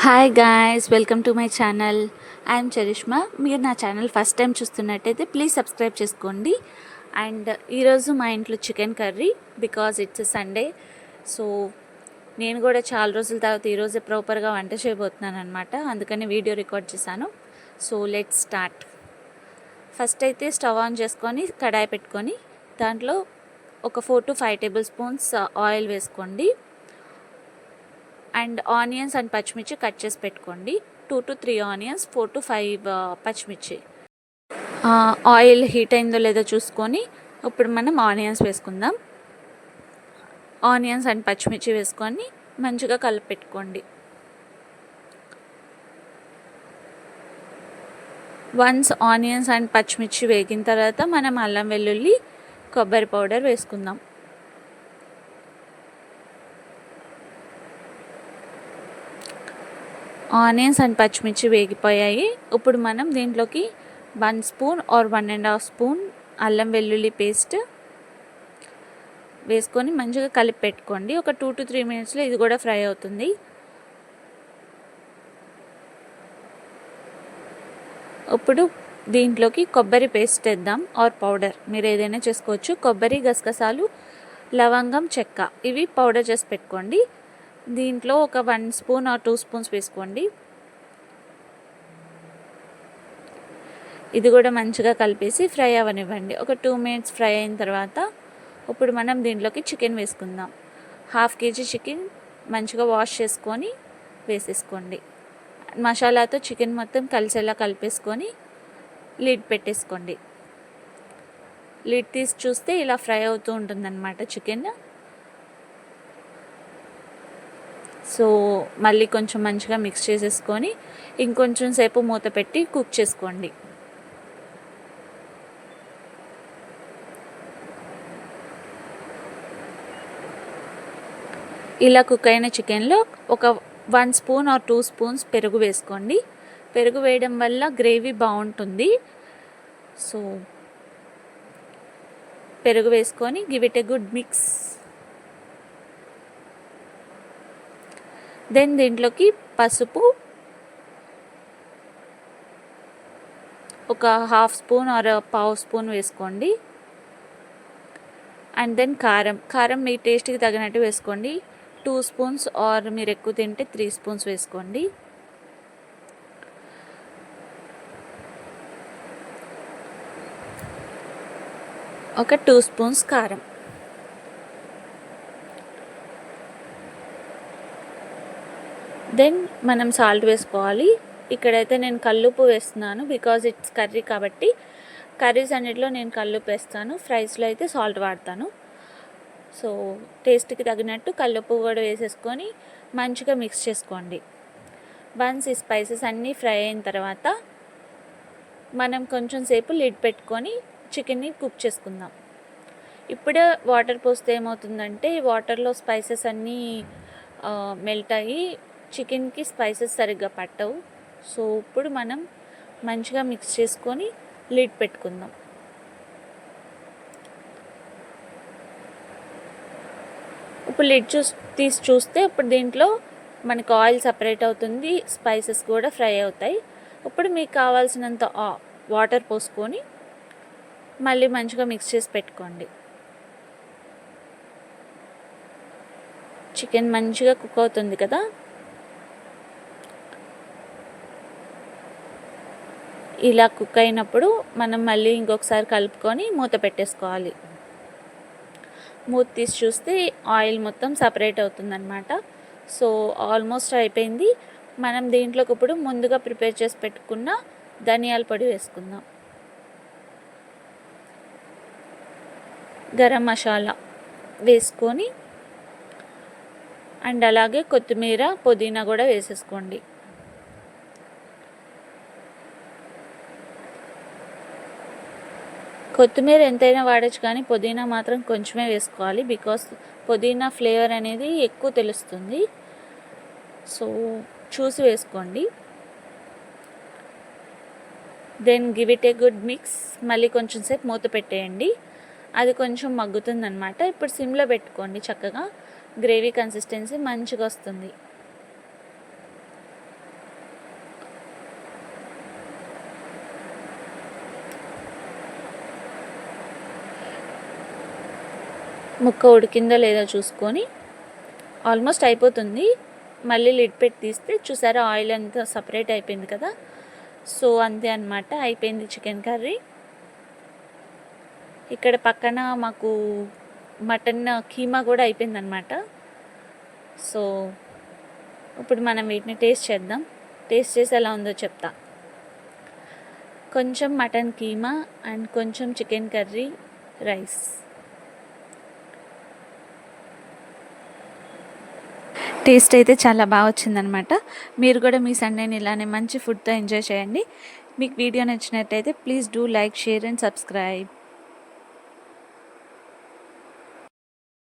Hi guys, welcome to my channel. I'm Charishma. మీరు నా channel first time చూస్తున్నట్టయితే please subscribe చేసుకోండి. అండ్ ఈరోజు మా ఇంట్లో chicken curry because it's Sunday. So నేను కూడా చాలా రోజుల తర్వాత ఈరోజే ప్రాపర్గా వంట చేయబోతున్నాను అనమాట. అందుకని వీడియో రికార్డ్ చేశాను. So let's start. ఫస్ట్ అయితే స్టవ్ ఆన్ చేసుకొని కడాయి పెట్టుకొని దాంట్లో ఒక 4 to 5 టేబుల్ స్పూన్స్ ఆయిల్ వేసుకోండి. అండ్ ఆనియన్స్ అండ్ పచ్చిమిర్చి కట్ చేసి పెట్టుకోండి. 2 to 3 ఆనియన్స్, 4 to 5 పచ్చిమిర్చి. ఆయిల్ హీట్ అయిందో లేదో చూసుకొని ఇప్పుడు మనం ఆనియన్స్ వేసుకుందాం. ఆనియన్స్ అండ్ పచ్చిమిర్చి వేసుకొని మంచిగా కలిపెట్టుకోండి. వన్స్ ఆనియన్స్ అండ్ పచ్చిమిర్చి వేగిన తర్వాత మనం అల్లం వెల్లుల్లి కొబ్బరి పౌడర్ వేసుకుందాం. ఆనియన్స్ అండ్ పచ్చిమిర్చి వేగిపోయాయి. ఇప్పుడు మనం దీంట్లోకి 1 స్పూన్ ఆర్ 1.5 స్పూన్ అల్లం వెల్లుల్లి పేస్ట్ వేసుకొని మంచిగా కలిపి పెట్టుకోండి. ఒక 2 to 3 మినిట్స్లో ఇది కూడా ఫ్రై అవుతుంది. ఇప్పుడు దీంట్లోకి కొబ్బరి పేస్ట్ వేద్దాం ఆర్ పౌడర్, మీరు ఏదైనా చేసుకోవచ్చు. కొబ్బరి, గసగసాలు, లవంగం, చెక్క ఇవి పౌడర్ చేసి పెట్టుకోండి. దీంట్లో ఒక 1 స్పూన్ ఆర్ 2 స్పూన్స్ వేసుకోండి. ఇది కూడా మంచిగా కలిపేసి ఫ్రై అవ్వనివ్వండి. ఒక 2 మినిట్స్ ఫ్రై అయిన తర్వాత ఇప్పుడు మనం దీంట్లోకి చికెన్ వేసుకుందాం. 1/2 kg చికెన్ మంచిగా వాష్ చేసుకొని వేసేసుకోండి. మసాలాతో చికెన్ మొత్తం కలిసేలా కలిపేసుకొని లిడ్ పెట్టేసుకోండి. లిడ్ తీసి చూస్తే ఇలా ఫ్రై అవుతూ ఉంటుందన్నమాట చికెన్. సో మళ్ళీ కొంచెం మంచిగా మిక్స్ చేసేసుకొని ఇంకొంచెం సేపు మూత పెట్టి కుక్ చేసుకోండి. ఇలా కుక్ అయిన చికెన్లో ఒక 1 స్పూన్ ఆర్ 2 స్పూన్స్ పెరుగు వేసుకోండి. పెరుగు వేయడం వల్ల గ్రేవీ బాగుంటుంది. సో పెరుగు వేసుకొని give it a good mix. Then దీంట్లోకి పసుపు ఒక 1/2 స్పూన్ ఆర్ 1/2 స్పూన్ వేసుకోండి. అండ్ దెన్ కారం మీ టేస్ట్కి తగినట్టు వేసుకోండి. 2 స్పూన్స్ ఆర్ మీరు ఎక్కువ తింటే 3 స్పూన్స్ వేసుకోండి. ఒక 2 స్పూన్స్ కారం. దెన్ మనం సాల్ట్ వేసుకోవాలి. ఇక్కడైతే నేను కల్లుప్పు వేస్తున్నాను బికాజ్ ఇట్స్ కర్రీ కాబట్టి. కర్రీస్ అన్నిటిలో నేను కల్లుప్పు వేస్తాను, ఫ్రైస్లో అయితే సాల్ట్ వాడతాను. సో టేస్ట్కి తగినట్టు కల్లుప్పు కూడా వేసేసుకొని మంచిగా మిక్స్ చేసుకోండి. వన్స్ ఈ స్పైసెస్ అన్నీ ఫ్రై అయిన తర్వాత మనం కొంచెం సేపు లిడ్ పెట్టుకొని చికెన్ని కుక్ చేసుకుందాం. ఇప్పుడే వాటర్ పోస్తే ఏమవుతుందంటే వాటర్లో స్పైసెస్ అన్నీ మెల్ట్ అయ్యి చికెన్కి స్పైసెస్ సరిగ్గా పట్టవు. సో ఇప్పుడు మనం మంచిగా మిక్స్ చేసుకొని లిడ్ పెట్టుకుందాం. ఇప్పుడు లిడ్ తీసి చూస్తే ఇప్పుడు దీంట్లో మనకు ఆయిల్ సపరేట్ అవుతుంది, స్పైసెస్ కూడా ఫ్రై అవుతాయి. ఇప్పుడు మీకు కావాల్సినంత వాటర్ పోసుకొని మళ్ళీ మంచిగా మిక్స్ చేసి పెట్టుకోండి. చికెన్ మంచిగా కుక్ అవుతుంది కదా. ఇలా కుక్ అయినప్పుడు మనం మళ్ళీ ఇంకొకసారి కలుపుకొని మూత పెట్టేసుకోవాలి. మూత తీసి చూస్తే ఆయిల్ మొత్తం సపరేట్ అవుతుందన్నమాట. సో ఆల్మోస్ట్ అయిపోయింది. మనం దీంట్లోకి ఇప్పుడు ముందుగా ప్రిపేర్ చేసి పెట్టుకున్న ధనియాల పొడి వేసుకుందాం. గరం మసాలా వేసుకొని అండ్ అలాగే కొత్తిమీర, పుదీనా కూడా వేసేసుకోండి. కొత్తిమీర ఎంతైనా వాడచ్చు, కానీ పుదీనా మాత్రం కొంచెమే వేసుకోవాలి బికాస్ పుదీనా ఫ్లేవర్ అనేది ఎక్కువ తెలుస్తుంది. సో చూసి వేసుకోండి. Then give it a good mix. మళ్ళీ కొంచెం సేపు మూత పెట్టేయండి. అది కొంచెం మగ్గుతుందన్నమాట. ఇప్పుడు సిమ్లో పెట్టుకోండి. చక్కగా గ్రేవీ కన్సిస్టెన్సీ మంచిగా వస్తుంది. ముక్క ఉడికిందో లేదో చూసుకొని ఆల్మోస్ట్ అయిపోతుంది. మళ్ళీ లిడ్ పెట్టి తీస్తే చూసారా ఆయిల్ అంతా సపరేట్ అయిపోయింది కదా. సో అంతే అనమాట, అయిపోయింది చికెన్ కర్రీ. ఇక్కడ పక్కన మాకు మటన్ కీమా కూడా అయిపోయిందనమాట. సో ఇప్పుడు మనం వీటిని టేస్ట్ చేద్దాం. టేస్ట్ చేసి ఎలా ఉందో చెప్తా. కొంచెం మటన్ కీమా అండ్ కొంచెం చికెన్ కర్రీ రైస్. టేస్ట్ అయితే చాలా బాగా వచ్చిందనమాట. మీరు కూడా మీ సండేని ఇలానే మంచి ఫుడ్తో ఎంజాయ్ చేయండి. మీకు వీడియో నచ్చినట్టయితే please do like, share and subscribe.